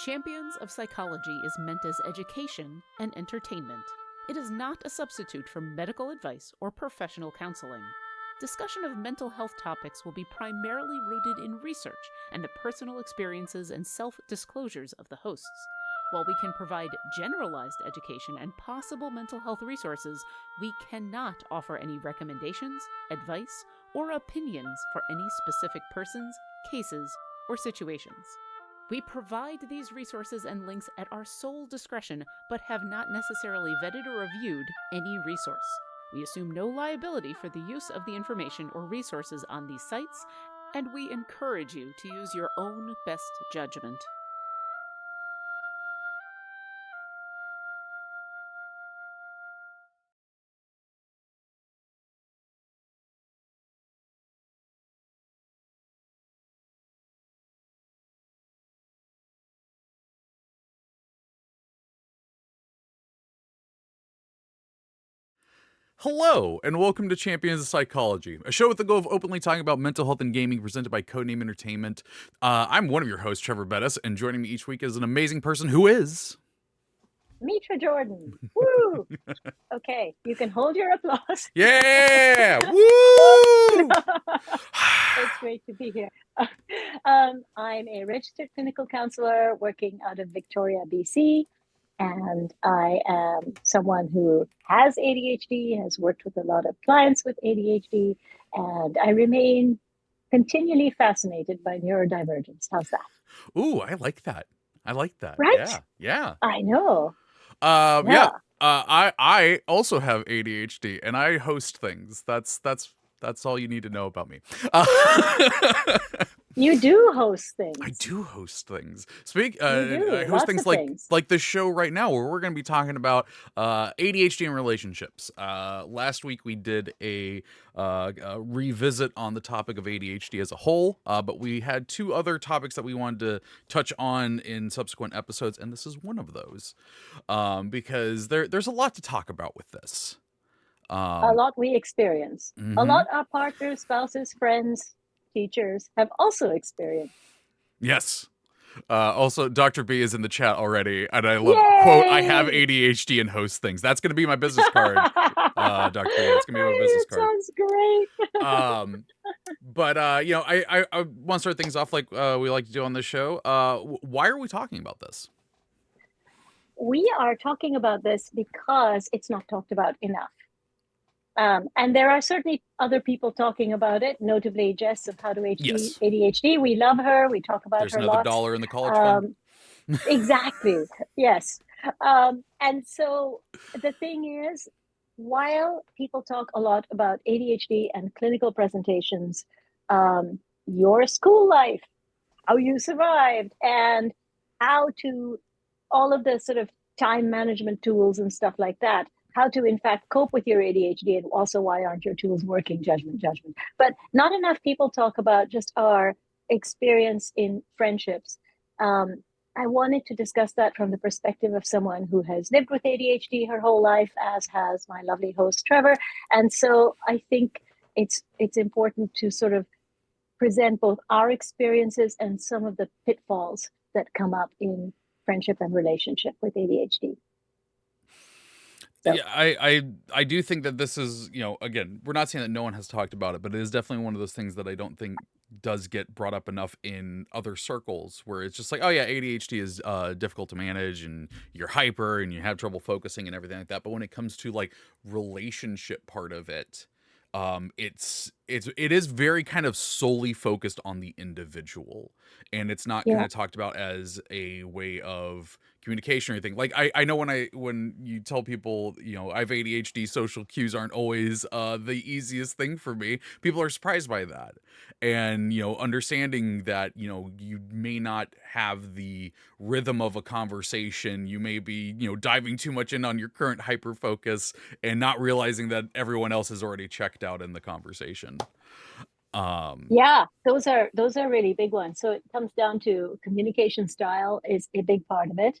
Champions of Psychology is meant as education and entertainment. It is not a substitute for medical advice or professional counseling. Discussion of mental health topics will be primarily rooted in research and the personal experiences and self-disclosures of the hosts. While we can provide generalized education and possible mental health resources, we cannot offer any recommendations, advice, or opinions for any specific persons, cases, or situations. We provide these resources and links at our sole discretion, but have not necessarily vetted or reviewed any resource. We assume no liability for the use of the information or resources on these sites, and we encourage you to use your own best judgment. Hello, and welcome to Champions of Psychology, a show with the goal of openly talking about mental health and gaming presented by Codename Entertainment. I'm one of your hosts, Treavor Bettis, and joining me each week is an amazing person who is... Mitra Jordan. Woo! Okay, you can hold your applause. Yeah! Woo! It's great to be here. I'm a registered clinical counselor working out of Victoria, BC. And I am someone who has ADHD, has worked with a lot of clients with ADHD, and I remain continually fascinated by neurodivergence. How's that? Ooh, I like that. Right? Yeah. I know. Yeah. I also have ADHD, and I host things. That's all you need to know about me. You do host things. I do host things. I host things like this show right now, where we're going to be talking about ADHD and relationships. Last week we did a revisit on the topic of ADHD as a whole, but we had two other topics that we wanted to touch on in subsequent episodes, and this is one of those, because there's a lot to talk about with this. A lot we experience. Mm-hmm. A lot our partners, spouses, friends, teachers have also experienced. Yes. Also, Dr. B is in the chat already, and I love, Yay! quote, I have ADHD and host things. That's going to be my business card, Dr. B. That's going to be my business card. Sounds great. But I want to start things off like we like to do on this show. Why are we talking about this? We are talking about this because it's not talked about enough. And there are certainly other people talking about it, notably Jess of How to ADHD. We love her. We talk about her lots. There's another $1 in the college fund. Exactly. Yes. And so the thing is, while people talk a lot about ADHD and clinical presentations, your school life, how you survived, and how to all of the sort of time management tools and stuff like that, how to in fact cope with your ADHD, and also why aren't your tools working, judgment. But not enough people talk about just our experience in friendships. I wanted to discuss that from the perspective of someone who has lived with ADHD her whole life, as has my lovely host, Treavor. And so I think it's important to sort of present both our experiences and some of the pitfalls that come up in friendship and relationship with ADHD. So. Yeah, I do think that this is, again, we're not saying that no one has talked about it, but it is definitely one of those things that I don't think does get brought up enough in other circles, where it's just like, oh yeah, ADHD is difficult to manage, and you're hyper and you have trouble focusing and everything like that. But when it comes to like relationship part of it, it is very kind of solely focused on the individual, and it's not kind of talked about as a way of communication or anything. Like I know when you tell people, I have ADHD, social cues aren't always the easiest thing for me. People are surprised by that. And, understanding that, you may not have the rhythm of a conversation. You may be, diving too much in on your current hyper focus and not realizing that everyone else has already checked out in the conversation. Yeah, those are really big ones. So it comes down to communication style is a big part of it.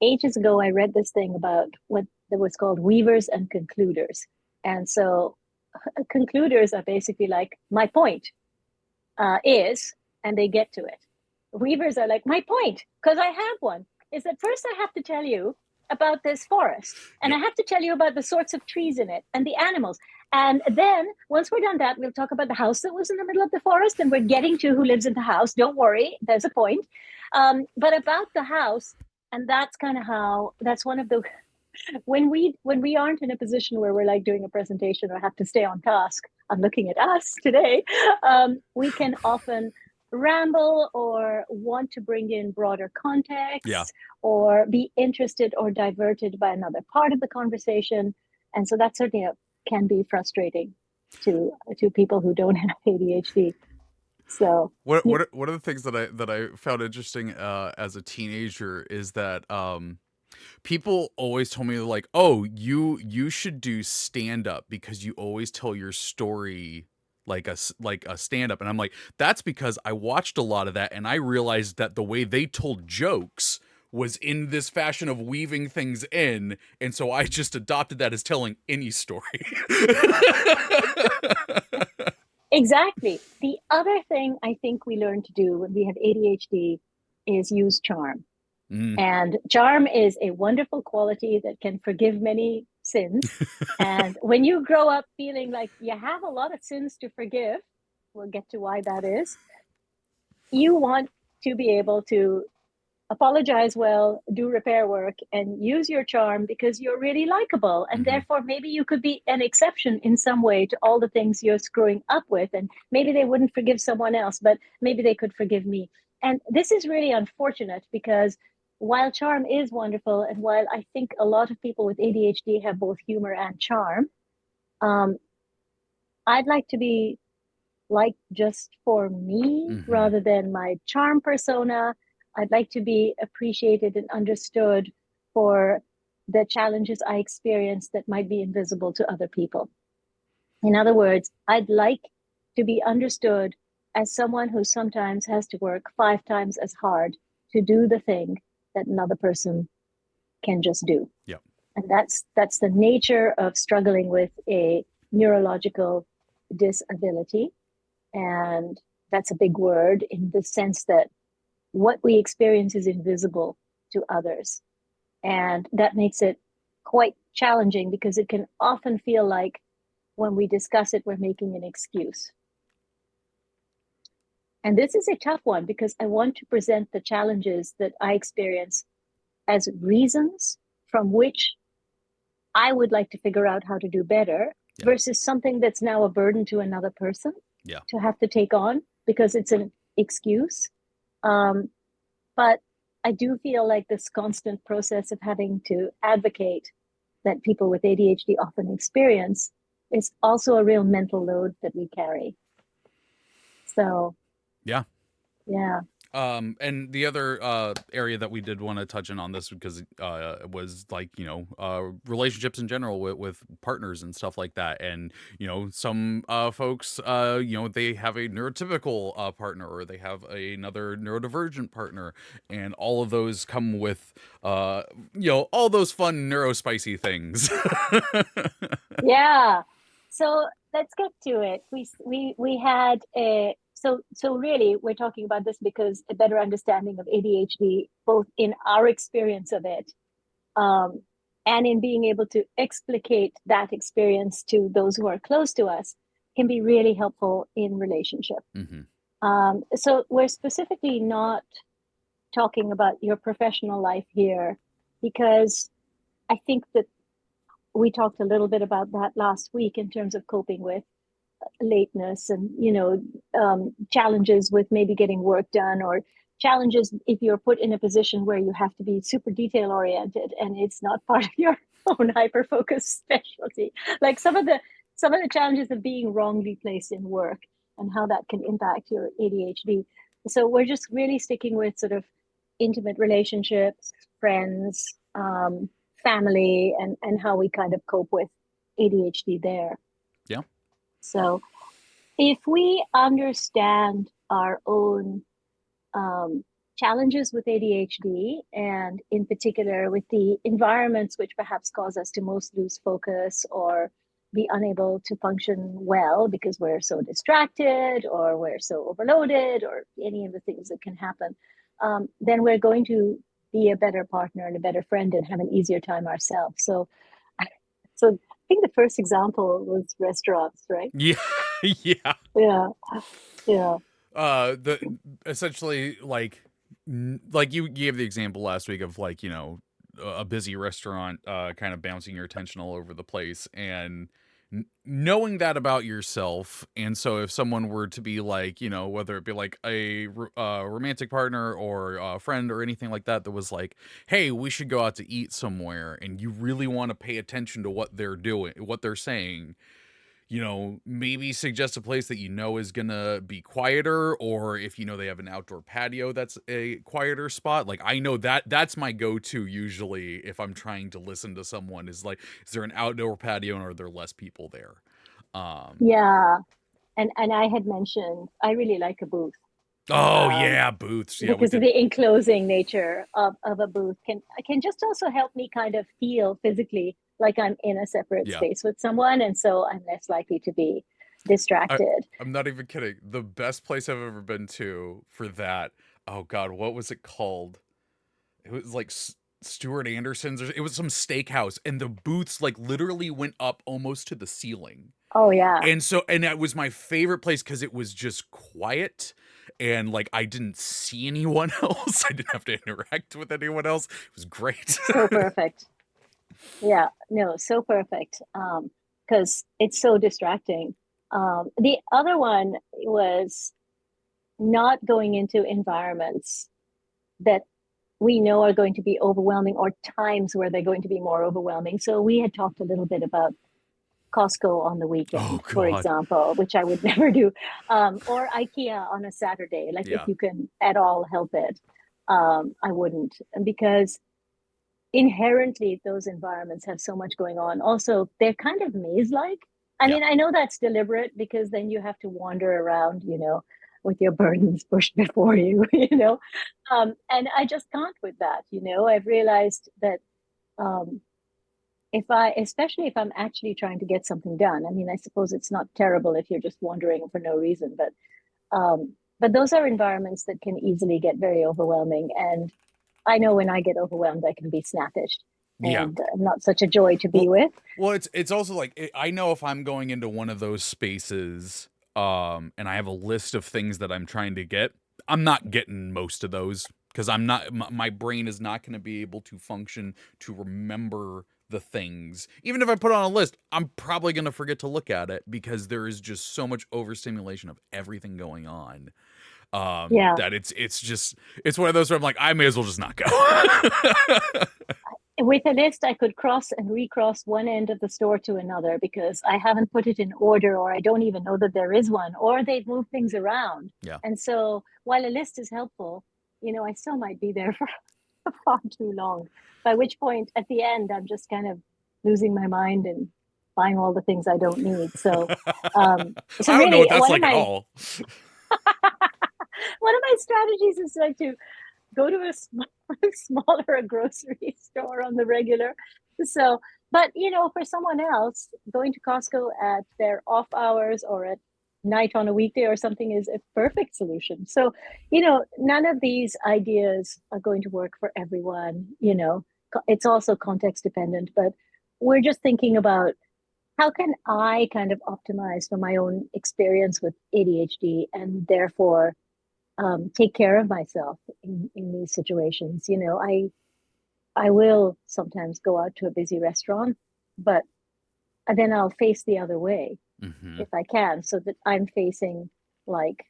Ages ago, I read this thing about what was called weavers and concluders. And so concluders are basically like, my point is, and they get to it. weavers are like, my point, because I have one, is that first I have to tell you about this forest, and Yep. I have to tell you about the sorts of trees in it and the animals. And then once we're done that, we'll talk about the house that was in the middle of the forest, and we're getting to who lives in the house. Don't worry, there's a point. But about the house, and that's kind of how, that's one of the, when we aren't in a position where we're like doing a presentation or have to stay on task, I'm looking at us today, we can often ramble or want to bring in broader Yeah. context or be interested or diverted by another part of the conversation. And so that certainly can be frustrating to people who don't have ADHD. So One of the things that I found interesting as a teenager is that people always told me like, "Oh, you should do stand up because you always tell your story like a stand up." And I'm like, "That's because I watched a lot of that and I realized that the way they told jokes was in this fashion of weaving things in, and so I just adopted that as telling any story." exactly. The other thing I think we learn to do when we have ADHD is use charm. Mm. And charm is a wonderful quality that can forgive many sins. And when you grow up feeling like you have a lot of sins to forgive, we'll get to why that is. You want to be able to apologize well, do repair work, and use your charm because you're really likable. And therefore, maybe you could be an exception in some way to all the things you're screwing up with. And maybe they wouldn't forgive someone else, but maybe they could forgive me. And this is really unfortunate because while charm is wonderful, and while I think a lot of people with ADHD have both humor and charm, um, I'd like to be liked just for me rather than my charm persona. I'd like to be appreciated and understood for the challenges I experience that might be invisible to other people. In other words, I'd like to be understood as someone who sometimes has to work 5 times as hard to do the thing that another person can just do. Yep. And that's the nature of struggling with a neurological disability. And that's a big word in the sense that what we experience is invisible to others. And that makes it quite challenging because it can often feel like when we discuss it, we're making an excuse. And this is a tough one because I want to present the challenges that I experience as reasons from which I would like to figure out how to do better versus something that's now a burden to another person to have to take on because it's an excuse. But I do feel like this constant process of having to advocate that people with ADHD often experience is also a real mental load that we carry. So, Yeah. yeah. And the other area that we did want to touch in on this because it was like, relationships in general with partners and stuff like that. And, some folks, they have a neurotypical partner or they have another neurodivergent partner. And all of those come with, all those fun neurospicy things. Yeah. So let's get to it. We had a so really we're talking about this because a better understanding of ADHD, both in our experience of it, and in being able to explicate that experience to those who are close to us, can be really helpful in relationship. So we're specifically not talking about your professional life here because I think that we talked a little bit about that last week in terms of coping with lateness and challenges with maybe getting work done, or challenges if you're put in a position where you have to be super detail oriented and it's not part of your own hyper focused specialty, like some of the challenges of being wrongly placed in work and how that can impact your ADHD. So we're just really sticking with sort of intimate relationships, friends, family, and how we kind of cope with ADHD there. Yeah. So if we understand our own challenges with ADHD, and in particular with the environments which perhaps cause us to most lose focus or be unable to function well because we're so distracted or we're so overloaded or any of the things that can happen, then we're going to be a better partner and a better friend and have an easier time ourselves. So I think the first example was restaurants, right? Yeah. Yeah. Yeah, yeah, The essentially like you gave the example last week of like, a busy restaurant kind of bouncing your attention all over the place, and knowing that about yourself. And so if someone were to be like, whether it be like a romantic partner or a friend or anything like that was like, hey, we should go out to eat somewhere, and you really want to pay attention to what they're doing, what they're saying, maybe suggest a place that is gonna be quieter, or if they have an outdoor patio that's a quieter spot. Like, I know that's my go-to usually if I'm trying to listen to someone, is like, is there an outdoor patio and are there less people there? yeah. And I had mentioned I really like a booth. Oh Um, yeah, booths. Yeah, we because of did. the enclosing nature of a booth can just also help me kind of feel physically like I'm in a separate Yeah. space with someone, and so I'm less likely to be distracted. I'm not even kidding. The best place I've ever been to for that, oh god, what was it called? It was like Stuart Anderson's, or it was some steakhouse, and the booths like literally went up almost to the ceiling. Oh yeah, And that was my favorite place because it was just quiet, and like I didn't see anyone else. I didn't have to interact with anyone else. It was great. so perfect. Yeah, no, so perfect. Because it's so distracting. The other one was not going into environments that we know are going to be overwhelming, or times where they're going to be more overwhelming. So we had talked a little bit about Costco on the Oh weekend, for god. example, which I would never do, or IKEA on a Saturday. Like, if Yeah. you can at all help it, I wouldn't, because inherently those environments have so much going on. Also, they're kind of maze-like. I Yeah. mean, I know that's deliberate because then you have to wander around, with your burdens pushed before you, and I just can't with that. I've realized that especially if I'm actually trying to get something done. I mean, I suppose it's not terrible if you're just wandering for no reason, but those are environments that can easily get very overwhelming. And I know when I get overwhelmed, I can be snappish Yeah. and not such a joy to be with. Well, it's also like, I know if I'm going into one of those spaces, and I have a list of things that I'm trying to get, I'm not getting most of those because my brain is not going to be able to function to remember the things. Even if I put it on a list, I'm probably going to forget to look at it because there is just so much overstimulation of everything going on. Yeah. That it's one of those where I'm like, I may as well just not go. With a list, I could cross and recross one end of the store to another because I haven't put it in order, or I don't even know that there is one, or they've moved things around. Yeah. And so while a list is helpful, I still might be there for far too long. By which point, at the end, I'm just kind of losing my mind and buying all the things I don't need. So, I don't know what that's like at all. One of my strategies is like to go to a smaller grocery store on the regular. So, but for someone else, going to Costco at their off hours or at night on a weekday or something is a perfect solution. So, none of these ideas are going to work for everyone. It's also context dependent, but we're just thinking about how can I kind of optimize for my own experience with ADHD, and therefore take care of myself in these situations. I will sometimes go out to a busy restaurant, but then I'll face the other way if I can, so that I'm facing like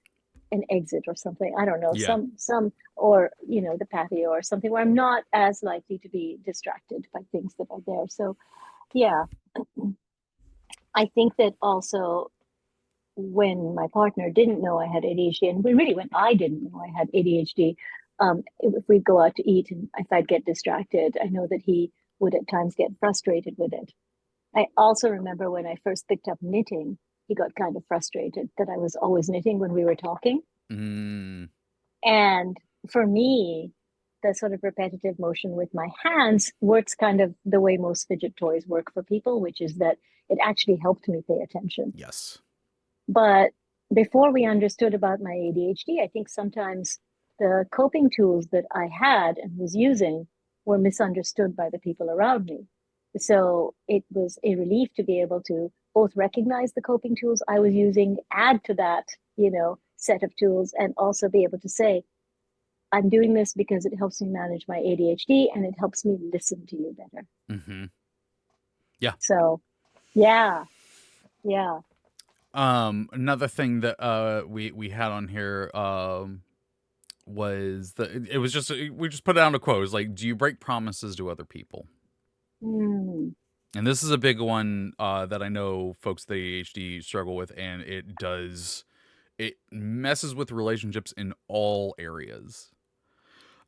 an exit or something. I don't know, Yeah. some or the patio or something where I'm not as likely to be distracted by things that are there. So yeah, I think that also when my partner didn't know I had ADHD, and really when I didn't know I had ADHD, if we'd go out to eat and if I'd get distracted, I know that he would at times get frustrated with it. I also remember when I first picked up knitting, he got kind of frustrated that I was always knitting when we were talking. Mm. And for me, the sort of repetitive motion with my hands works kind of the way most fidget toys work for people, which is that it actually helped me pay attention. Yes. But before we understood about my ADHD, I think sometimes the coping tools that I had and was using were misunderstood by the people around me. So it was a relief to be able to both recognize the coping tools I was using, add to that, set of tools, and also be able to say, I'm doing this because it helps me manage my ADHD and it helps me listen to you better. Mm-hmm. Yeah. So, yeah. Another thing that we had on here was it was just we just put down a quote. It was like, do you break promises to other people? Mm. And this is a big one that I know folks with ADHD struggle with, and it messes with relationships in all areas.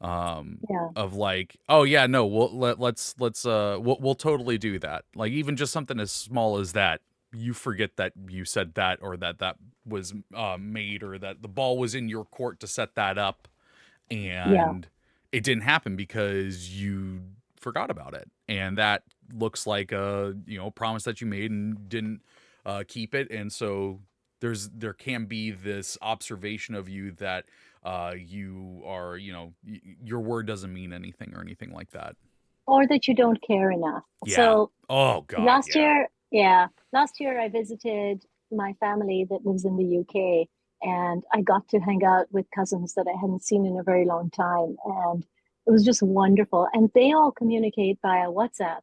Of like, oh yeah, no, we'll totally do that. Like even just something as small as that, you forget that you said that, or that was made, or that the ball was in your court to set that up, and it didn't happen because you forgot about it, and that looks like a promise that you made and didn't keep it, and so there can be this observation of you that you are your word doesn't mean anything or anything like that, Or that you don't care enough. yeah. So Oh god, last year I visited my family that lives in the UK, and I got to hang out with cousins that I hadn't seen in a very long time, and it was just wonderful. And they all communicate via WhatsApp.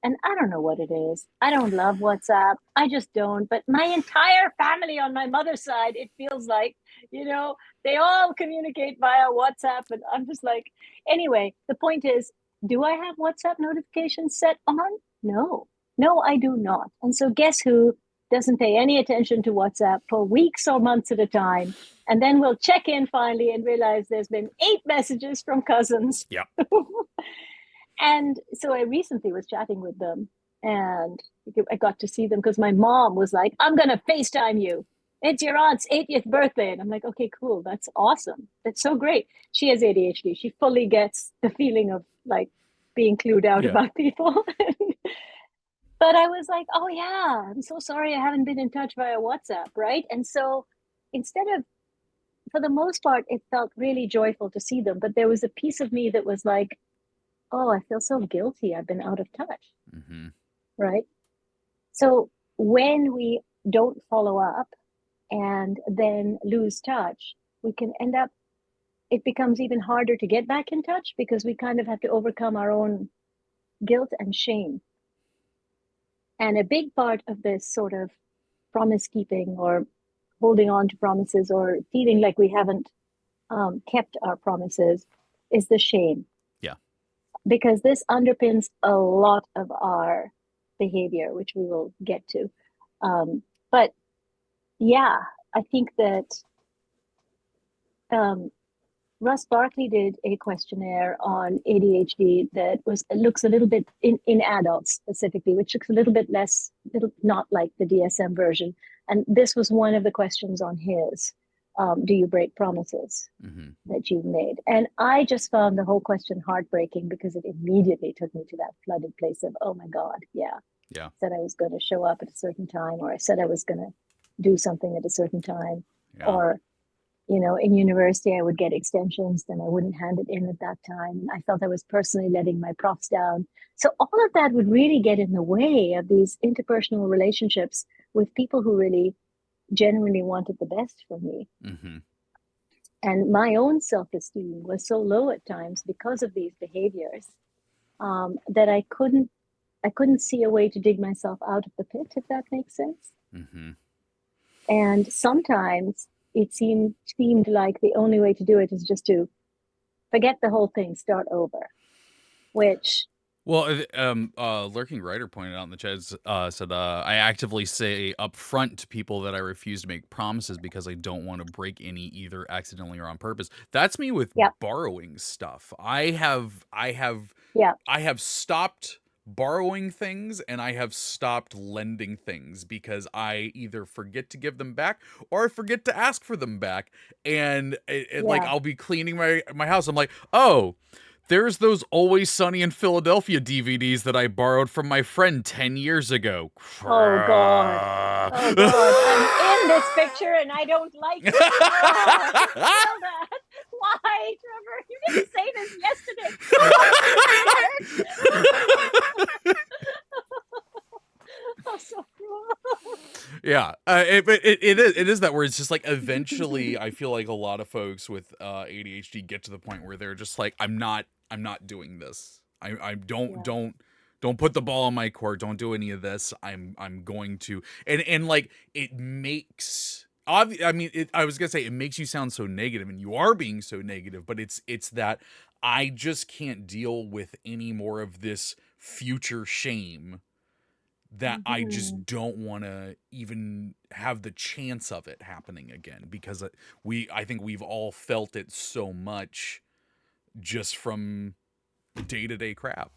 And I don't know what it is. I don't love WhatsApp. I just don't. But my entire family on my mother's side, it feels like, they all communicate via WhatsApp. And I'm just like, anyway, the point is, do I have WhatsApp notifications set on? No, I do not. And so guess who doesn't pay any attention to WhatsApp for weeks or months at a time? And then we'll check in finally and realize there's been 8 messages from cousins. Yeah. And so I recently was chatting with them, and I got to see them because my mom was like, I'm going to FaceTime you. It's your aunt's 80th birthday. And I'm like, okay, cool. That's awesome. That's so great. She has ADHD. She fully gets the feeling of like being clued out about people. But I was like, oh yeah, I'm so sorry I haven't been in touch via WhatsApp, right? And so instead of, for the most part, it felt really joyful to see them. But there was a piece of me that was like, oh, I feel so guilty. I've been out of touch. Mm-hmm. Right? So when we don't follow up and then lose touch, we can end up, it becomes even harder to get back in touch because we kind of have to overcome our own guilt and shame. And a big part of this sort of promise keeping or holding on to promises or feeling like we haven't kept our promises is the shame. Because this underpins a lot of our behavior, which we will get to. But yeah, I think that Russ Barkley did a questionnaire on ADHD that looks a little bit in adults specifically, which looks a little bit less, not like the DSM version. And this was one of the questions on his. Do you break promises that you've made? And I just found the whole question heartbreaking because it immediately took me to that flooded place of, oh my God, yeah. Said I was going to show up at a certain time, or I said I was going to do something at a certain time, or, in university I would get extensions, then I wouldn't hand it in at that time. I felt I was personally letting my profs down. So all of that would really get in the way of these interpersonal relationships with people who really genuinely wanted the best for me. And my own self-esteem was so low at times because of these behaviors that I couldn't see a way to dig myself out of the pit, if that makes sense. And sometimes it seemed like the only way to do it is just to forget the whole thing, start over, which... Well, Lurking Writer pointed out in the chat, said, I actively say up front to people that I refuse to make promises because I don't want to break any, either accidentally or on purpose. That's me with borrowing stuff. I have stopped borrowing things, and I have stopped lending things because I either forget to give them back or I forget to ask for them back. And like, I'll be cleaning my house. I'm like, oh, There's those Always Sunny in Philadelphia DVDs that I borrowed from my friend 10 years ago. Oh God. Oh God. I'm in this picture and I don't like it. Oh, tell that. Why, Trevor? You didn't say this yesterday. Oh, so cool. Yeah, it is that where it's just like eventually I feel like a lot of folks with ADHD get to the point where they're just like, I'm not doing this. I don't put the ball on my court. Don't do any of this. I'm going to, and like it makes. I mean, I was gonna say it makes you sound so negative, and you are being so negative. But it's that I just can't deal with any more of this future shame that I just don't want to even have the chance of it happening again, because I think we've all felt it so much just from day-to-day crap.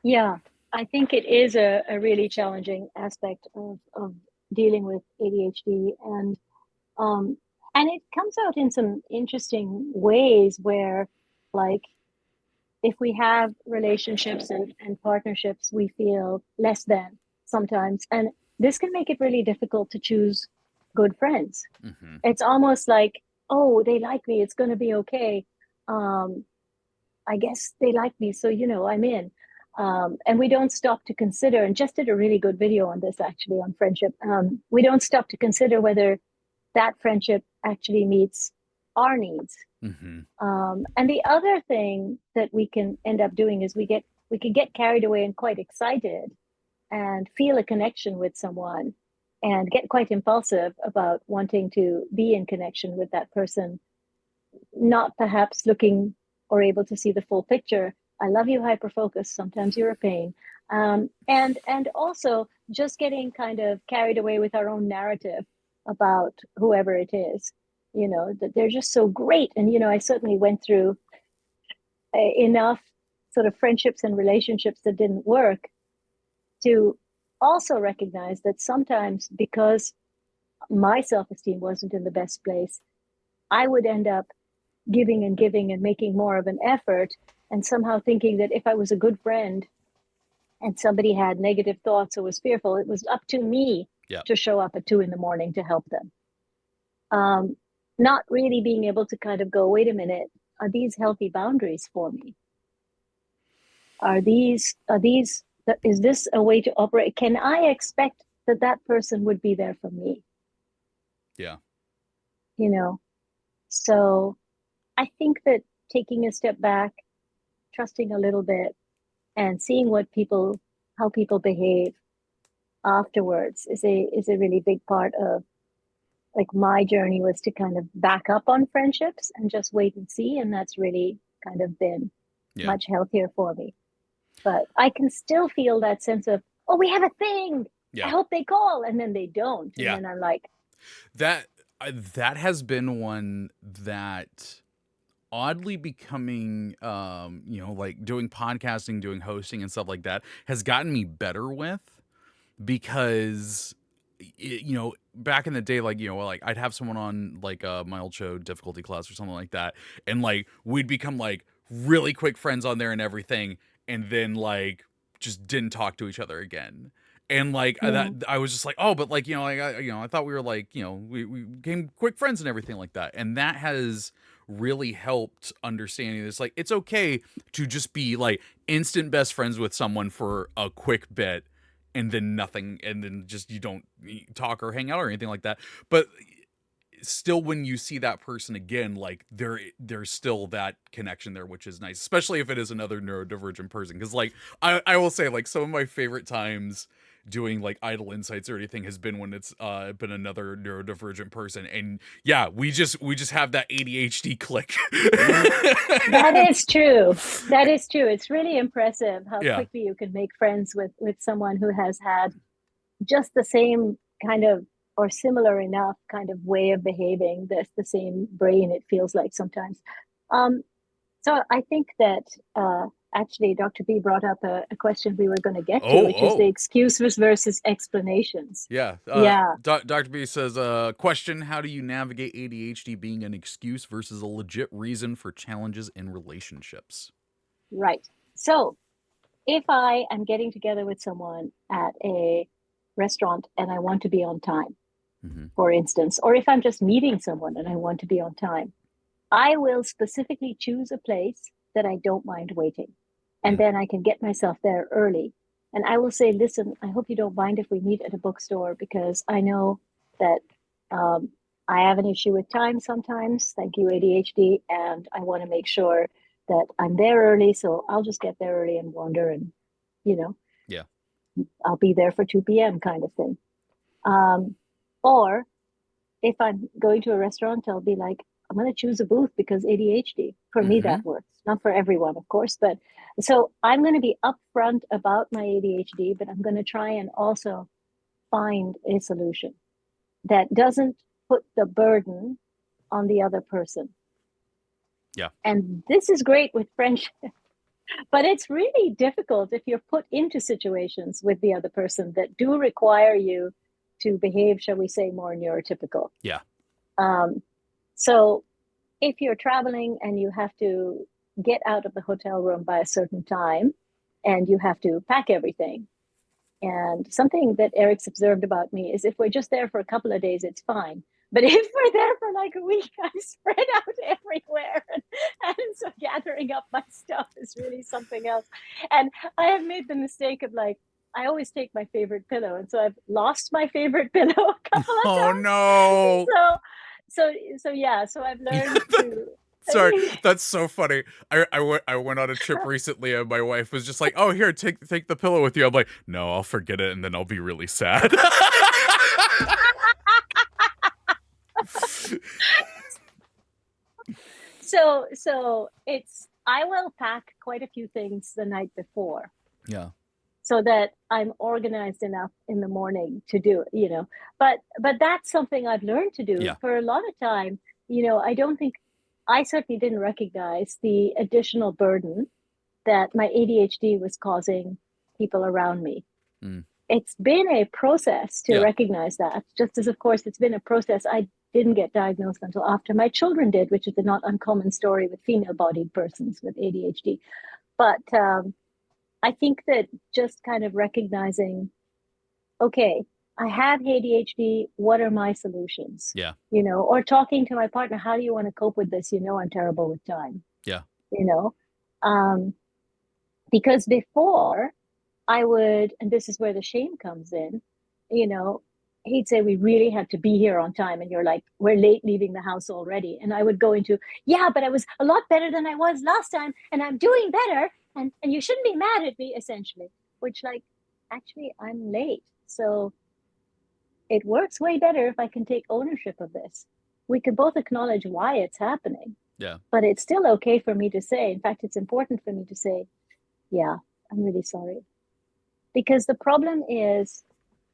Yeah, I think it is a really challenging aspect of dealing with ADHD, and it comes out in some interesting ways where, like, if we have relationships and partnerships, we feel less than sometimes. And this can make it really difficult to choose good friends. Mm-hmm. It's almost like, oh, they like me, it's going to be okay. I guess they like me, so, I'm in. And we don't stop to consider, and just did a really good video on this actually, on friendship. We don't stop to consider whether that friendship actually meets our needs. Mm-hmm. And the other thing that we can end up doing is we can get carried away and quite excited and feel a connection with someone and get quite impulsive about wanting to be in connection with that person, not perhaps looking or able to see the full picture. I love you, hyperfocus. Sometimes you're a pain. And also just getting kind of carried away with our own narrative about whoever it is. That they're just so great. And, I certainly went through enough sort of friendships and relationships that didn't work to also recognize that sometimes, because my self-esteem wasn't in the best place, I would end up giving and making more of an effort, and somehow thinking that if I was a good friend and somebody had negative thoughts or was fearful, it was up to me to show up at 2 a.m. to help them. Not really being able to kind of go, wait a minute, are these healthy boundaries for me? Is this a way to operate? Can I expect that person would be there for me? Yeah. So I think that taking a step back, trusting a little bit, and seeing how people behave afterwards is a really big part of, like, my journey was to kind of back up on friendships and just wait and see. And that's really kind of been much healthier for me. But I can still feel that sense of, oh, we have a thing. Yeah. I hope they call. And then they don't. And then I'm like, that has been one that oddly becoming, like doing podcasting, doing hosting and stuff like that has gotten me better with, because back in the day, like, like I'd have someone on like my old show, Difficulty Class or something like that, and like we'd become like really quick friends on there and everything, and then like just didn't talk to each other again. And like that, I was just like, oh, but like, I thought we were like, we became quick friends and everything like that. And that has really helped understanding this. Like, it's okay to just be like instant best friends with someone for a quick bit, and then nothing, and then just you don't talk or hang out or anything like that. But still, when you see that person again, like there's still that connection there, which is nice, especially if it is another neurodivergent person. Because like I will say, like, some of my favorite times doing like Idle Insights or anything has been when it's been another neurodivergent person, and we just have that ADHD click. That is true. It's really impressive how quickly you can make friends with someone who has had just the same kind of, or similar enough kind of way of behaving. That's the same brain, it feels like sometimes. So I think that actually, Dr. B brought up a question we were going to get to, which is the excuses versus explanations. Yeah. Yeah. Dr. B says, question, how do you navigate ADHD being an excuse versus a legit reason for challenges in relationships? Right. So if I am getting together with someone at a restaurant and I want to be on time, for instance, or if I'm just meeting someone and I want to be on time, I will specifically choose a place that I don't mind waiting. And then I can get myself there early. And I will say, listen, I hope you don't mind if we meet at a bookstore, because I know that I have an issue with time sometimes. Thank you, ADHD. And I want to make sure that I'm there early. So I'll just get there early and wander, and, Yeah. I'll be there for 2 p.m. kind of thing. Or if I'm going to a restaurant, I'll be like, I'm going to choose a booth because ADHD. For me, that works. Not for everyone, of course. But so I'm going to be upfront about my ADHD, but I'm going to try and also find a solution that doesn't put the burden on the other person. Yeah. And this is great with friendship, but it's really difficult if you're put into situations with the other person that do require you to behave, shall we say, more neurotypical. Yeah. So if you're traveling and you have to get out of the hotel room by a certain time and you have to pack everything, and something that Eric's observed about me is if we're just there for a couple of days, it's fine. But if we're there for like a week, I spread out everywhere. And so gathering up my stuff is really something else. And I have made the mistake of like, I always take my favorite pillow. And so I've lost my favorite pillow a couple of times. Oh, no. So yeah, so I've learned to... Sorry, that's so funny. I went on a trip recently and my wife was just like, oh, here, take the pillow with you. I'm like, no, I'll forget it and then I'll be really sad. So I will pack quite a few things the night before. Yeah. So that I'm organized enough in the morning to do it, But that's something I've learned to do. Yeah. For a lot of time, I certainly didn't recognize the additional burden that my ADHD was causing people around me. It's been a process to recognize that, just as, of course, it's been a process. I didn't get diagnosed until after my children did, which is a not uncommon story with female-bodied persons with ADHD. But I think that just kind of recognizing, okay, I have ADHD, what are my solutions? Yeah. Or talking to my partner, how do you want to cope with this? I'm terrible with time. Yeah. Because before I would, and this is where the shame comes in, he'd say, we really have to be here on time. And you're like, we're late leaving the house already. And I would go into, yeah, but I was a lot better than I was last time. And I'm doing better. And you shouldn't be mad at me, essentially, which, like, actually, I'm late. So it works way better if I can take ownership of this. We can both acknowledge why it's happening. Yeah. But it's still okay for me to say, in fact, it's important for me to say, yeah, I'm really sorry. Because the problem is,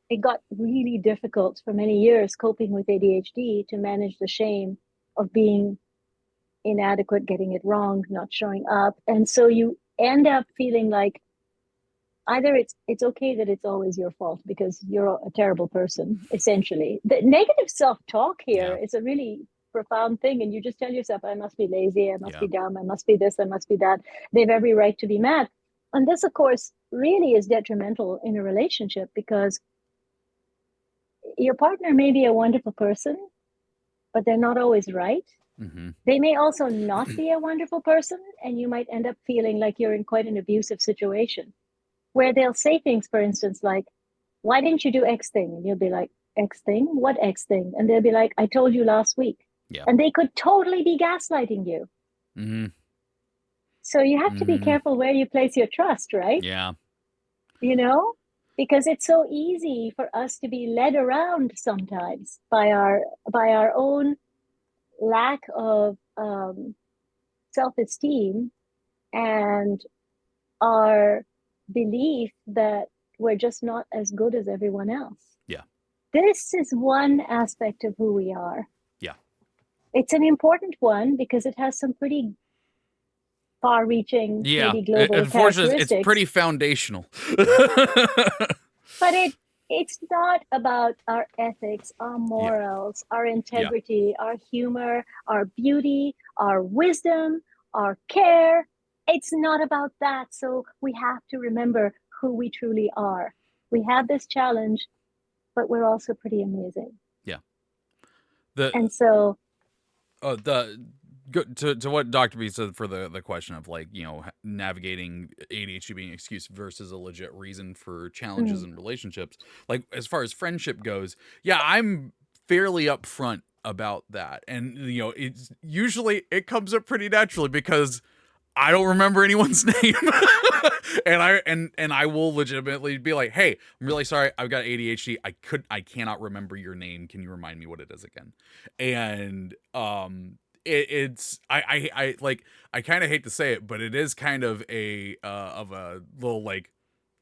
it got really difficult for many years coping with ADHD to manage the shame of being inadequate, getting it wrong, not showing up. And so you end up feeling like either it's okay that it's always your fault because you're a terrible person, essentially. The negative self-talk here is a really profound thing. And you just tell yourself, I must be lazy, I must be dumb, I must be this, I must be that. They have every right to be mad. And this, of course, really is detrimental in a relationship, because your partner may be a wonderful person, but they're not always right. They may also not be a wonderful person, and you might end up feeling like you're in quite an abusive situation, where they'll say things, for instance, like, why didn't you do X thing? And you'll be like, X thing? What X thing? And they'll be like, I told you last week. Yeah. And they could totally be gaslighting you. So you have to be careful where you place your trust, right? Yeah. Because it's so easy for us to be led around sometimes by our own lack of self-esteem and our belief that we're just not as good as everyone else. Yeah. This is one aspect of who we are. Yeah. It's an important one because it has some pretty far-reaching, Yeah. maybe global Unfortunately, it's characteristics. pretty foundational. But it's not about our ethics, our morals, our integrity, our humor, our beauty, our wisdom, our care. It's not about that. So we have to remember who we truly are. We have this challenge, but we're also pretty amazing. Yeah. And so to what Dr. B said for the question of like, navigating ADHD being an excuse versus a legit reason for challenges in relationships. Like as far as friendship goes, yeah, I'm fairly upfront about that. And it's usually it comes up pretty naturally because I don't remember anyone's name. and I will legitimately be like, "Hey, I'm really sorry. I've got ADHD. I cannot remember your name. Can you remind me what it is again?" And it's I like I kind of hate to say it, but it is kind of a little like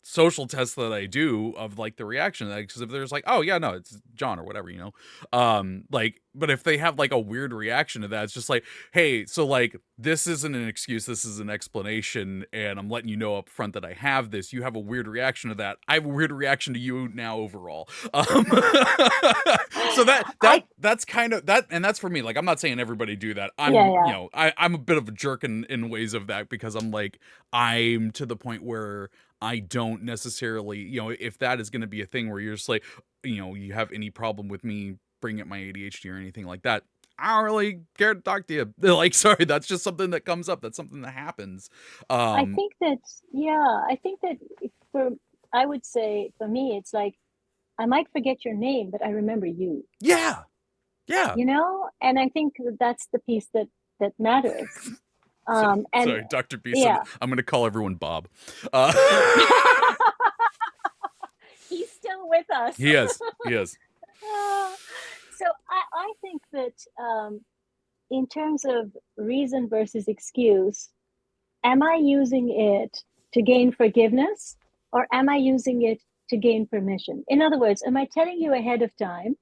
social test that I do of like the reaction, because if there's like, oh yeah, no, it's John or whatever, like, but if they have like a weird reaction to that, it's just like, hey, so like this isn't an excuse, this is an explanation, and I'm letting you know up front that I have this. You have a weird reaction to that. I have a weird reaction to you now overall. So that's kind of that, and that's for me. Like, I'm not saying everybody do that. I'm I'm a bit of a jerk in ways of that, because I'm to the point where I don't necessarily, if that is going to be a thing where you're just like, you have any problem with me bringing up my ADHD or anything like that, I don't really care to talk to you. They're like, sorry, that's just something that comes up. That's something that happens. I think that I would say for me, it's like, I might forget your name, but I remember you. Yeah. Yeah. And I think that's the piece that matters. And sorry, Dr. B said, I'm going to call everyone Bob. He's still with us. He is. So I think that in terms of reason versus excuse, am I using it to gain forgiveness, or am I using it to gain permission? In other words, am I telling you ahead of time?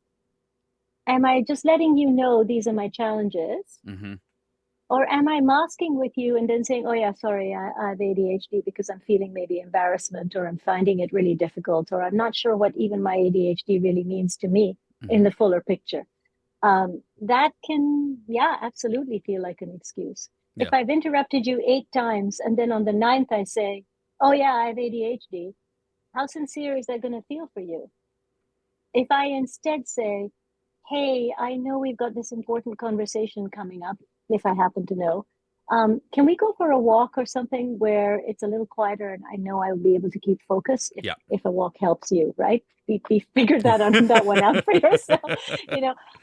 Am I just letting you know these are my challenges? Mm-hmm. Or am I masking with you and then saying, oh yeah, sorry, I have ADHD because I'm feeling maybe embarrassment, or I'm finding it really difficult, or I'm not sure what even my ADHD really means to me in the fuller picture. That can, absolutely feel like an excuse. Yeah. If I've interrupted you 8 times and then on the 9th I say, oh yeah, I have ADHD, how sincere is that going to feel for you? If I instead say, hey, I know we've got this important conversation coming up, if I happen to know, can we go for a walk or something where it's a little quieter and I know I'll be able to keep focused if a walk helps you, right? Be figure that one out for yourself,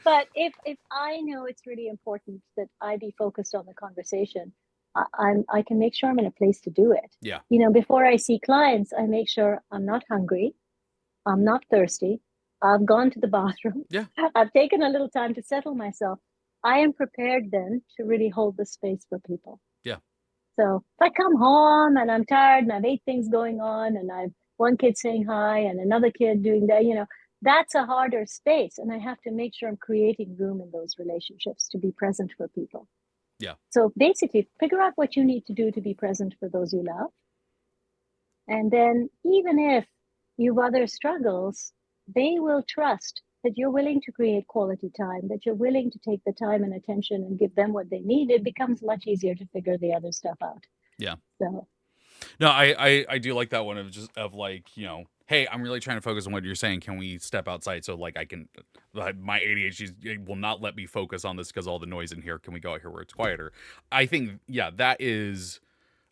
But if I know it's really important that I be focused on the conversation, I can make sure I'm in a place to do it. Yeah. Before I see clients, I make sure I'm not hungry, I'm not thirsty, I've gone to the bathroom. Yeah. I've taken a little time to settle myself. I am prepared then to really hold the space for people. Yeah. So if I come home and I'm tired and I've 8 things going on and I've one kid saying hi and another kid doing that, that's a harder space. And I have to make sure I'm creating room in those relationships to be present for people. Yeah. So basically, figure out what you need to do to be present for those you love. And then even if you've other struggles, they will trust that you're willing to create quality time, that you're willing to take the time and attention and give them what they need. It becomes much easier to figure the other stuff out. Yeah. So. No, I do like that one of like, hey, I'm really trying to focus on what you're saying. Can we step outside so like I can, my ADHD will not let me focus on this because all the noise in here. Can we go out here where it's quieter? I think, that is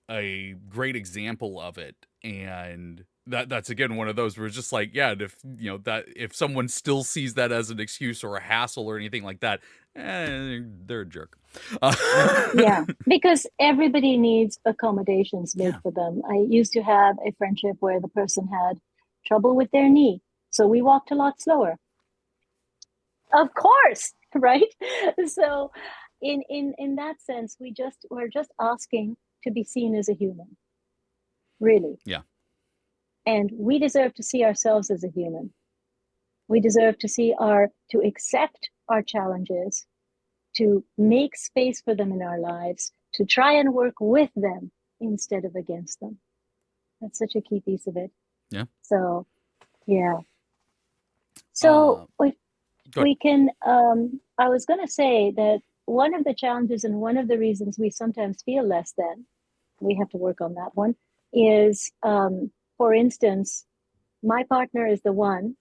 a great example of it. And that's again one of those where it's just like, if someone still sees that as an excuse or a hassle or anything like that, they're a jerk. Yeah, because everybody needs accommodations made for them. I used to have a friendship where the person had trouble with their knee, so we walked a lot slower. Of course, right? So in that sense, we're just asking to be seen as a human, really. Yeah. And we deserve to see ourselves as a human. We deserve to accept our challenges, to make space for them in our lives, to try and work with them instead of against them. That's such a key piece of it. Yeah. So, yeah. So we can, I was going to say that one of the challenges and one of the reasons we sometimes feel less than, we have to work on that one, is, for instance, my partner is the one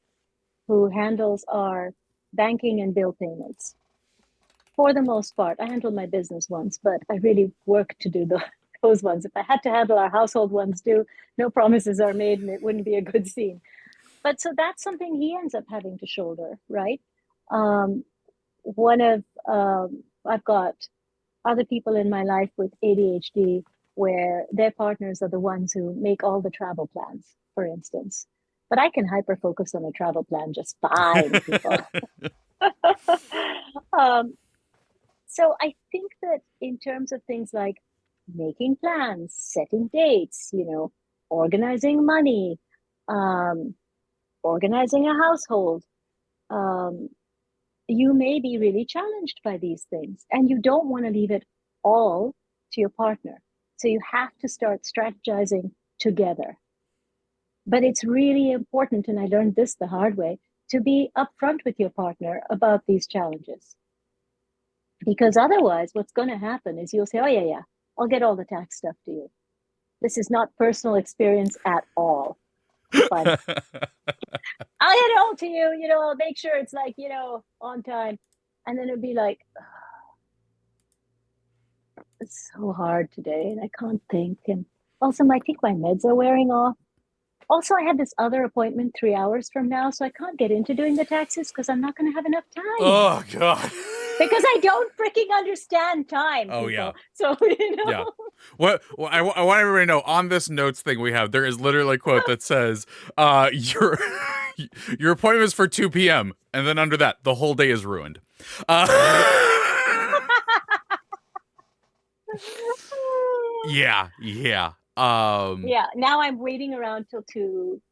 who handles our banking and bill payments. For the most part, I handle my business ones, but I really work to do those ones. If I had to handle our household ones too, no promises are made and it wouldn't be a good scene. But so that's something he ends up having to shoulder, right? I've got other people in my life with ADHD where their partners are the ones who make all the travel plans, for instance. But I can hyper focus on a travel plan just fine, people. So I think that in terms of things like making plans, setting dates, organizing money, organizing a household, you may be really challenged by these things, and you don't want to leave it all to your partner. So you have to start strategizing together. But it's really important, and I learned this the hard way, to be upfront with your partner about these challenges. Because otherwise, what's going to happen is you'll say, oh, yeah, I'll get all the tax stuff to you. This is not personal experience at all. But I'll get it all to you, I'll make sure it's like, on time. And then it'd be like, oh, it's so hard today and I can't think. And also, I think my meds are wearing off. Also, I had this other appointment 3 hours from now, so I can't get into doing the taxes because I'm not going to have enough time. Oh, God. Because I don't freaking understand time. Oh, people. yeah. So, Yeah. Well, I want everybody to know, on this notes thing we have, there is literally a quote that says, your appointment is for 2 p.m. And then under that, the whole day is ruined. Yeah. Yeah, now I'm waiting around till 2.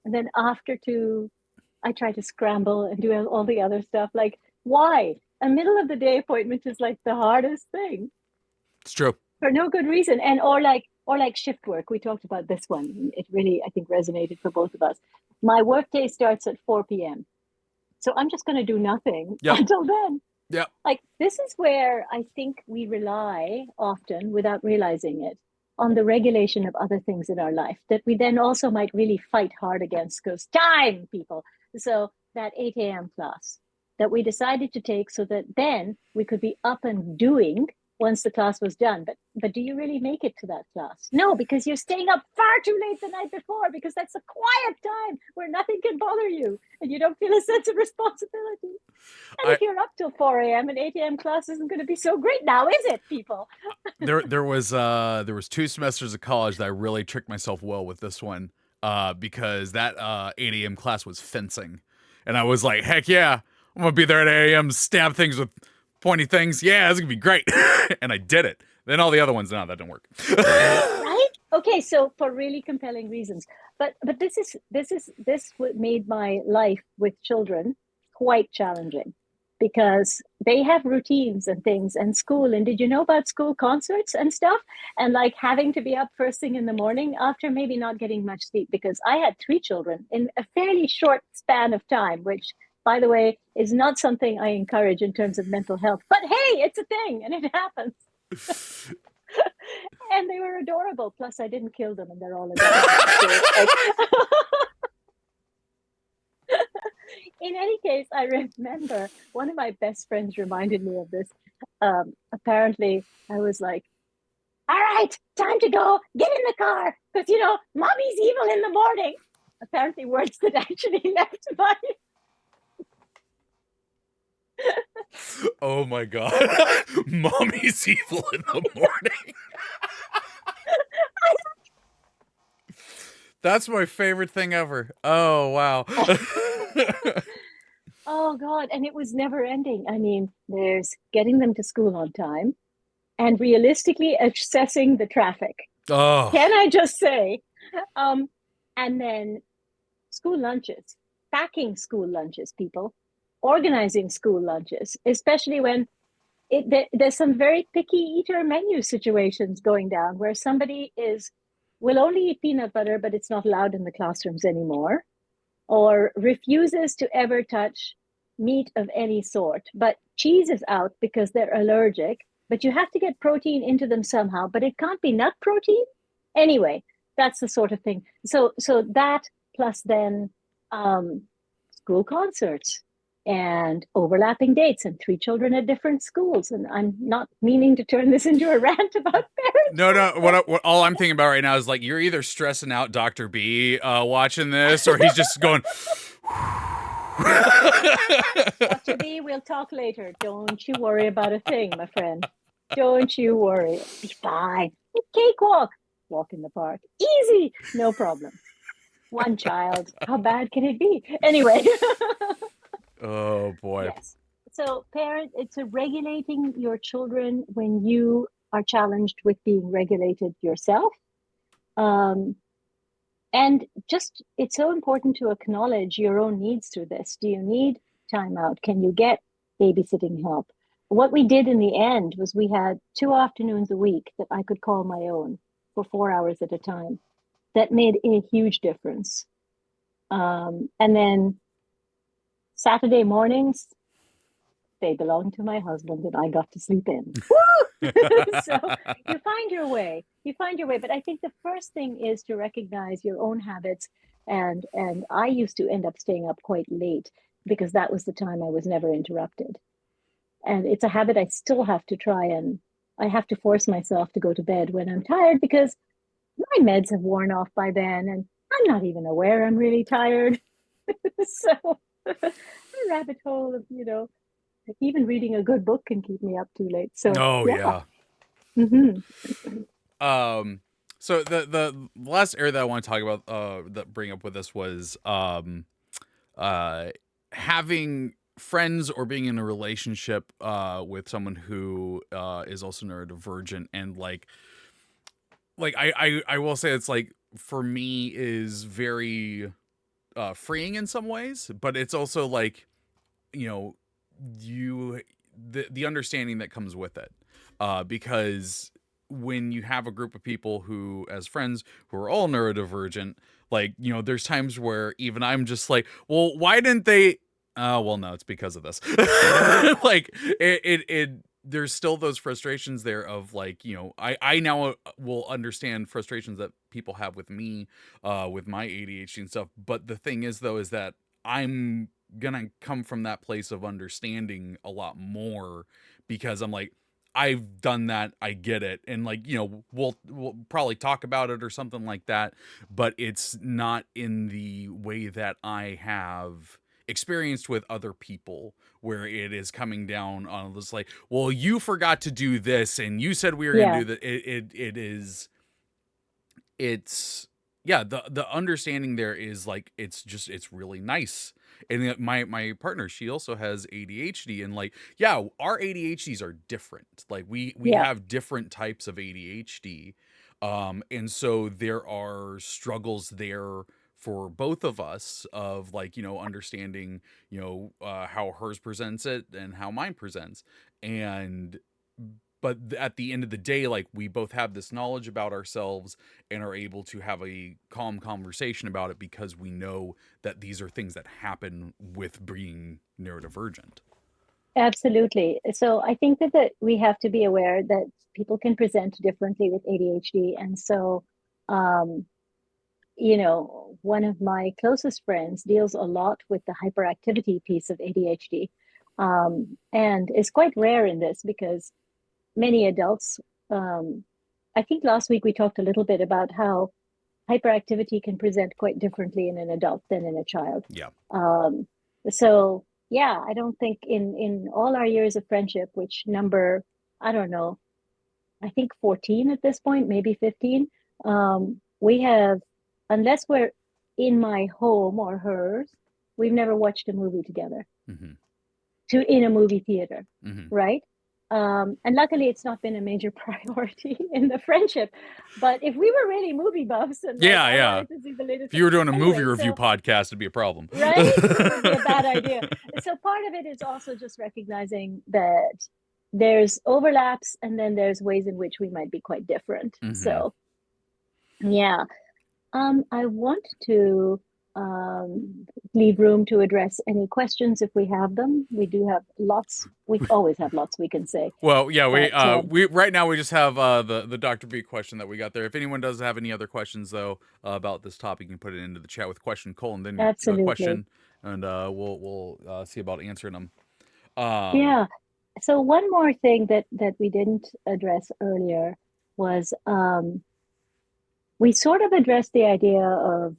And then after 2, I try to scramble and do all the other stuff. Like, why? A middle of the day appointment is like the hardest thing. It's true. For no good reason. And or like shift work. We talked about this one. It really, I think, resonated for both of us. My work day starts at 4 p.m. So I'm just going to do nothing until then. Yeah. Like, this is where I think we rely often, without realizing it, on the regulation of other things in our life that we then also might really fight hard against, because time, people. So that 8 a.m. class that we decided to take so that then we could be up and doing once the class was done. But do you really make it to that class? No, because you're staying up far too late the night before, because that's a quiet time where nothing can bother you and you don't feel a sense of responsibility. And if you're up till 4 a.m. and 8 a.m. class isn't going to be so great now, is it, people? There was 2 semesters of college that I really tricked myself well with this one, because that 8 a.m. class was fencing. And I was like, heck yeah, I'm going to be there at 8 a.m., stab things with pointy things. Yeah, this is going to be great. And I did it. Then all the other ones, no, that didn't work. Right? Okay, so for really compelling reasons. But this made my life with children quite challenging, because they have routines and things and school. And did you know about school concerts and stuff? And like having to be up first thing in the morning after maybe not getting much sleep, because I had 3 children in a fairly short span of time, which, by the way, is not something I encourage in terms of mental health. But hey, it's a thing and it happens. And they were adorable. Plus, I didn't kill them and they're all adorable. In any case, I remember one of my best friends reminded me of this. Apparently, I was like, all right, time to go. Get in the car. Because, mommy's evil in the morning. Apparently, words that actually left my... Oh my God. Mommy's evil in the morning. That's my favorite thing ever. Oh, wow. Oh, God. And it was never ending. I mean, there's getting them to school on time and realistically assessing the traffic. Oh. Can I just say? And then school lunches, packing school lunches, people, organizing school lunches, especially when there's some very picky eater menu situations going down where somebody will only eat peanut butter, but it's not allowed in the classrooms anymore, or refuses to ever touch meat of any sort, but cheese is out because they're allergic, but you have to get protein into them somehow, but it can't be nut protein. Anyway, that's the sort of thing. So that plus then school concerts and overlapping dates and 3 children at different schools. And I'm not meaning to turn this into a rant about parents. No. What all I'm thinking about right now is like, you're either stressing out Dr. B watching this, or he's just going. Dr. B, we'll talk later. Don't you worry about a thing, my friend. Don't you worry. It'll be fine. Cakewalk. Walk in the park. Easy. No problem. 1 child. How bad can it be? Anyway. Oh, boy. Yes. So it's regulating your children when you are challenged with being regulated yourself. And just, it's so important to acknowledge your own needs through this. Do you need time out? Can you get babysitting help? What we did in the end was we had 2 afternoons a week that I could call my own for 4 hours at a time. That made a huge difference. And then Saturday mornings, they belonged to my husband and I got to sleep in. Woo! So you find your way. But I think the first thing is to recognize your own habits. And I used to end up staying up quite late because that was the time I was never interrupted. And it's a habit I still have to try, and I have to force myself to go to bed when I'm tired because my meds have worn off by then and I'm not even aware I'm really tired. So a rabbit hole of, even reading a good book can keep me up too late. So yeah. So the last area that I want to talk about that bring up with this was having friends or being in a relationship with someone who is also neurodivergent, and like I will say it's like, for me, is very freeing in some ways, but it's also like, the understanding that comes with it, because when you have a group of people who, as friends, who are all neurodivergent, like, there's times where even I'm just like, well, why didn't they? Well, no, it's because of this. Like there's still those frustrations there of like, I now will understand frustrations that people have with me, with my ADHD and stuff. But the thing is, though, is that I'm gonna come from that place of understanding a lot more, because I'm like, I've done that, I get it, and like, we'll probably talk about it or something like that, but it's not in the way that I have experienced with other people, where it is coming down on this like, well, you forgot to do this and you said we were gonna do that. The understanding there is like, it's really nice. And my partner, she also has ADHD, and like, our ADHDs are different. Like we have different types of ADHD. And so there are struggles there for both of us of like, understanding, how hers presents it and how mine presents. But at the end of the day, like, we both have this knowledge about ourselves and are able to have a calm conversation about it, because we know that these are things that happen with being neurodivergent. Absolutely. So I think that we have to be aware that people can present differently with ADHD. And so, one of my closest friends deals a lot with the hyperactivity piece of ADHD, and is quite rare in this because many adults, I think last week we talked a little bit about how hyperactivity can present quite differently in an adult than in a child. Yeah. So yeah, I don't think in all our years of friendship, which number, I don't know, I think 14 at this point, maybe 15, we have, unless we're in my home or hers, we've never watched a movie together, in a movie theater, right? And luckily, it's not been a major priority in the friendship. But if we were really movie buffs, and I wanted to see the latest, if you were doing a movie review podcast, it'd be a problem, right? It would be a bad idea. So part of it is also just recognizing that there's overlaps, and then there's ways in which we might be quite different. Mm-hmm. So yeah. I want to leave room to address any questions if we have them. We do have lots. We always have lots we can say. Well, yeah, But, we right now we just have the Dr. B question that we got there. If anyone does have any other questions though about this topic, you can put it into the chat with question : then your absolutely. question, and we'll see about answering them. Yeah. So one more thing that we didn't address earlier was we sort of addressed the idea of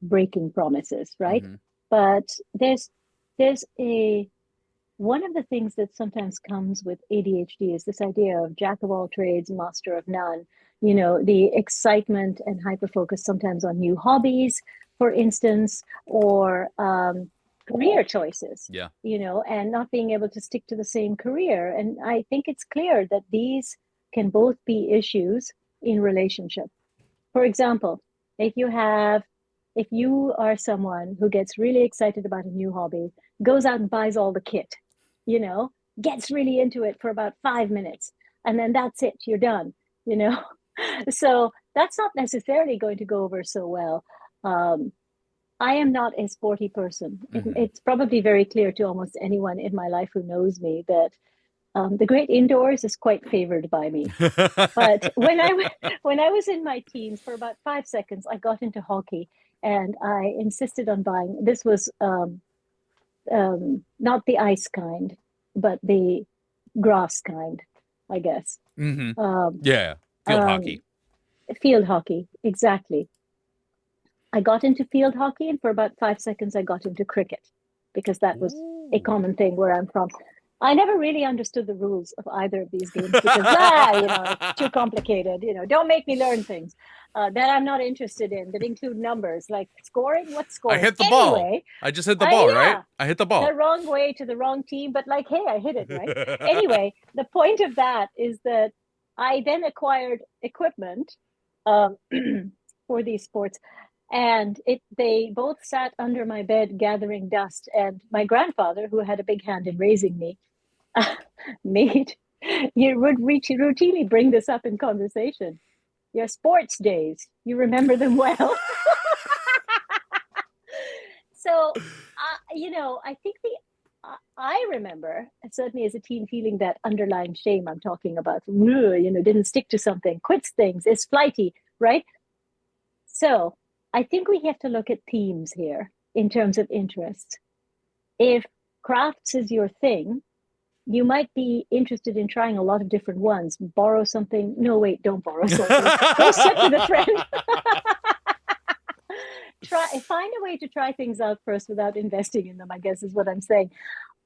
breaking promises, right? Mhm. But there's one of the things that sometimes comes with ADHD is this idea of jack of all trades, master of none. You know, the excitement and hyperfocus sometimes on new hobbies, for instance, or career choices. Yeah. You know, and not being able to stick to the same career. And I think it's clear that these can both be issues in relationship. For example, if you are someone who gets really excited about a new hobby, goes out and buys all the kit, you know, gets really into it for about 5 minutes, and then that's it, you're done, you know. So that's not necessarily going to go over so well. I am not a sporty person. It's probably very clear to almost anyone in my life who knows me that the great indoors is quite favored by me. But when I was in my teens, for about 5 seconds, I got into hockey, and I insisted on buying. This was not the ice kind, but the grass kind, I guess. Yeah, field hockey. Field hockey, exactly. I got into field hockey, and for about 5 seconds, I got into cricket, because that was a common thing where I'm from. I never really understood the rules of either of these games because, it's too complicated. You know, don't make me learn things that I'm not interested in that include numbers like scoring. What's scoring? I hit the ball. I just hit the ball, right? I hit the ball. The wrong way to the wrong team, but like, hey, I hit it, right? Anyway, the point of that is that I then acquired equipment for these sports. And they both sat under my bed gathering dust. And my grandfather, who had a big hand in raising me, you would routinely bring this up in conversation. Your sports days, you remember them well. So, I think I remember, certainly as a teen, feeling that underlying shame I'm talking about. Didn't stick to something, quits things, is flighty, right? So I think we have to look at themes here in terms of interests. If crafts is your thing, you might be interested in trying a lot of different ones. Borrow something. No, wait, don't borrow something. Go sit with a friend. Find a way to try things out first without investing in them, I guess is what I'm saying.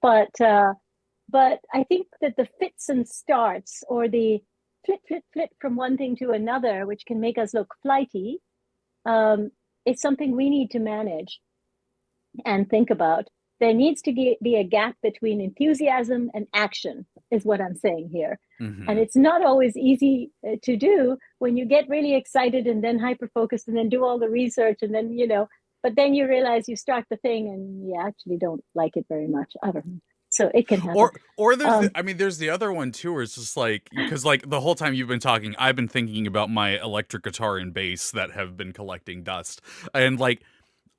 But I think that the fits and starts, or the flip from one thing to another, which can make us look flighty, is something we need to manage and think about. There needs to be a gap between enthusiasm and action, is what I'm saying here. And it's not always easy to do when you get really excited and then hyper-focused and then do all the research and then, but then you realize you start the thing and you actually don't like it very much. I don't know. So it can happen. Or there's there's the other one too, where it's just like, because like the whole time you've been talking, I've been thinking about my electric guitar and bass that have been collecting dust. And like,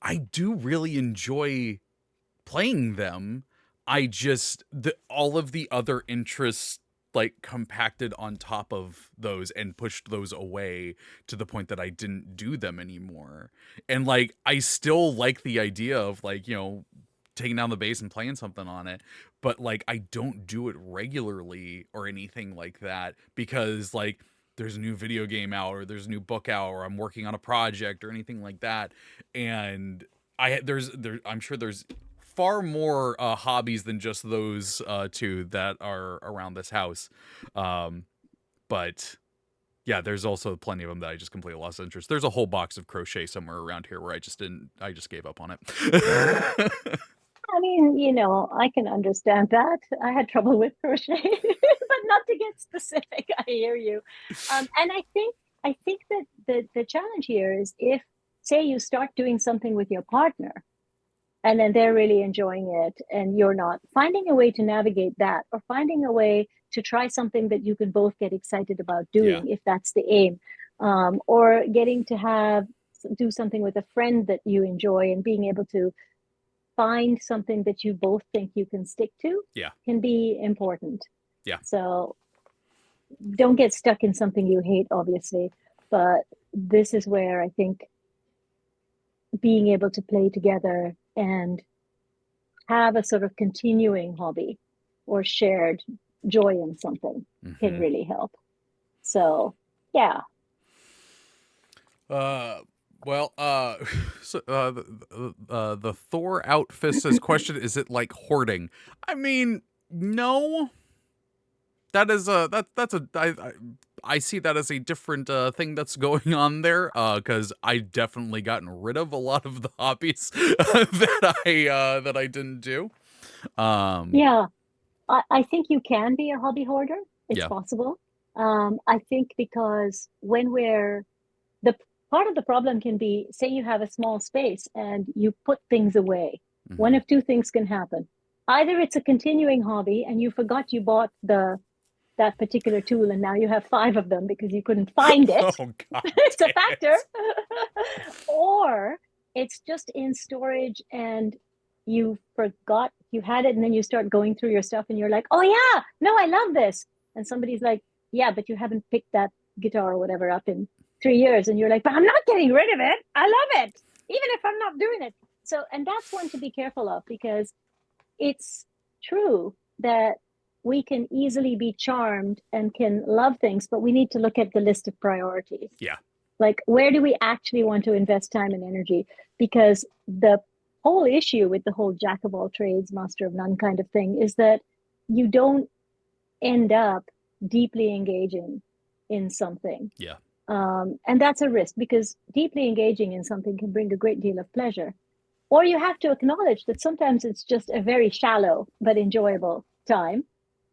I do really enjoy playing them. I just, all of the other interests like compacted on top of those and pushed those away to the point that I didn't do them anymore. And like, I still like the idea of like, taking down the bass and playing something on it, but like, I don't do it regularly or anything like that, because like, there's a new video game out, or there's a new book out, or I'm working on a project or anything like that. And I'm sure there's far more hobbies than just those two that are around this house. But yeah, there's also plenty of them that I just completely lost interest. There's a whole box of crochet somewhere around here where I just gave up on it. I mean, I can understand that. I had trouble with crochet, but not to get specific. I hear you. And I think that the challenge here is, if, say, you start doing something with your partner, and then they're really enjoying it and you're not, finding a way to navigate that, or finding a way to try something that you can both get excited about doing, if that's the aim, or getting to do something with a friend that you enjoy, and being able to find something that you both think you can stick to can be important. So don't get stuck in something you hate, obviously, but this is where I think being able to play together and have a sort of continuing hobby or shared joy in something can really help. So, yeah. Well, so, the Thor outfit says, question, is it like hoarding? I mean, no. That is I see that as a different thing that's going on there, because I definitely gotten rid of a lot of the hobbies that I didn't do. Yeah, I think you can be a hobby hoarder. It's possible. I think because the part of the problem can be, say you have a small space and you put things away. One of two things can happen. Either it's a continuing hobby and you forgot you bought that particular tool and now you have 5 of them because you couldn't find it. Oh, God, it's a factor. Or it's just in storage and you forgot you had it, and then you start going through your stuff and you're like, oh yeah, no, I love this. And somebody's like, yeah, but you haven't picked that guitar or whatever up in 3 years. And you're like, but I'm not getting rid of it. I love it, even if I'm not doing it. So, and that's one to be careful of, because it's true that we can easily be charmed and can love things, but we need to look at the list of priorities. Like, where do we actually want to invest time and energy? Because the whole issue with the whole jack of all trades, master of none kind of thing is that you don't end up deeply engaging in something. And that's a risk, because deeply engaging in something can bring a great deal of pleasure. Or you have to acknowledge that sometimes it's just a very shallow but enjoyable time,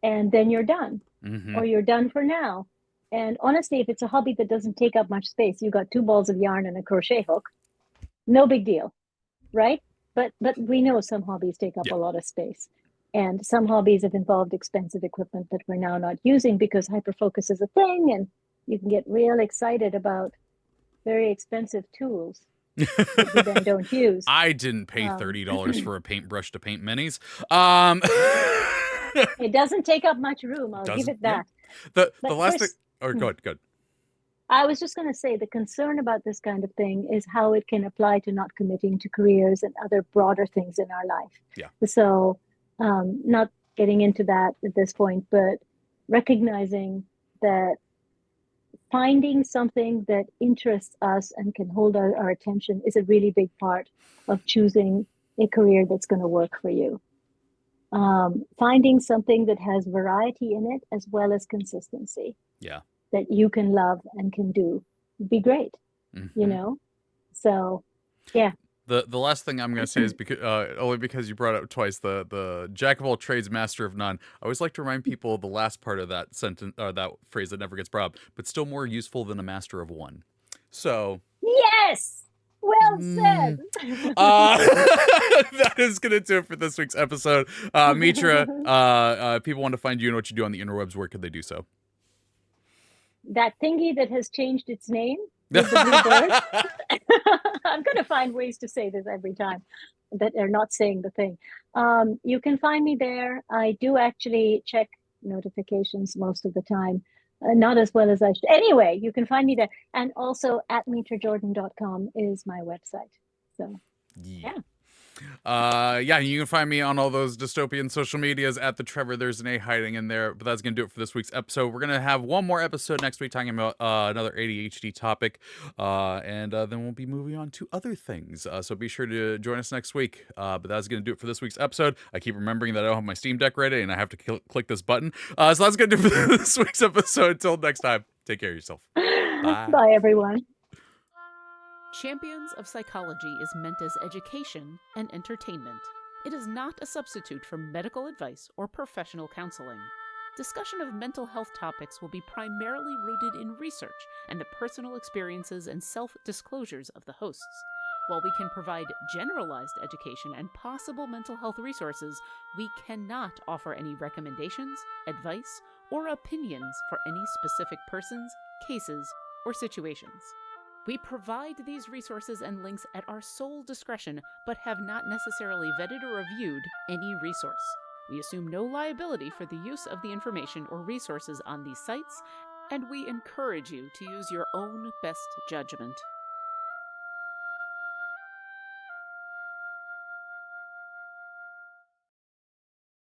and then you're done, or you're done for now. And honestly, if it's a hobby that doesn't take up much space, you got 2 balls of yarn and a crochet hook, no big deal, right? But we know some hobbies take up a lot of space, and some hobbies have involved expensive equipment that we're now not using because hyperfocus is a thing, and you can get real excited about very expensive tools that you then don't use. I didn't pay $30 for a paintbrush to paint minis. It doesn't take up much room, I'll give it that. The last thing, or good. I was just going to say, the concern about this kind of thing is how it can apply to not committing to careers and other broader things in our life. So not getting into that at this point, but recognizing that finding something that interests us and can hold our attention is a really big part of choosing a career that's going to work for you. Finding something that has variety in it as well as consistency. That you can love and can do would be great. You know? So, yeah. The last thing I'm going to say is because only because you brought it up twice, the jack of all trades, master of none. I always like to remind people the last part of that sentence, or that phrase that never gets brought up, but still more useful than a master of one. So yes, well said. That is going to do it for this week's episode. Mitra, people want to find you and what you do on the interwebs. Where could they do so? That thingy that has changed its name. With the blue bird. I'm going to find ways to say this every time that are not saying the thing. You can find me there. I do actually check notifications most of the time. Not as well as I should. Anyway, you can find me there. And also at mitrajordan.com is my website. So, yeah. You can find me on all those dystopian social medias at the Treavor. There's an A hiding in there, but that's gonna do it for this week's episode. We're gonna have one more episode next week talking about another ADHD topic, and then we'll be moving on to other things. So be sure to join us next week. But that's gonna do it for this week's episode. I keep remembering that I don't have my Steam Deck ready, and I have to click this button. So that's gonna do it for this week's episode. Until next time, take care of yourself. Bye. Bye, everyone. Champions of Psychology is meant as education and entertainment. It is not a substitute for medical advice or professional counseling. Discussion of mental health topics will be primarily rooted in research and the personal experiences and self-disclosures of the hosts. While we can provide generalized education and possible mental health resources, we cannot offer any recommendations, advice, or opinions for any specific persons, cases, or situations. We provide these resources and links at our sole discretion, but have not necessarily vetted or reviewed any resource. We assume no liability for the use of the information or resources on these sites, and we encourage you to use your own best judgment.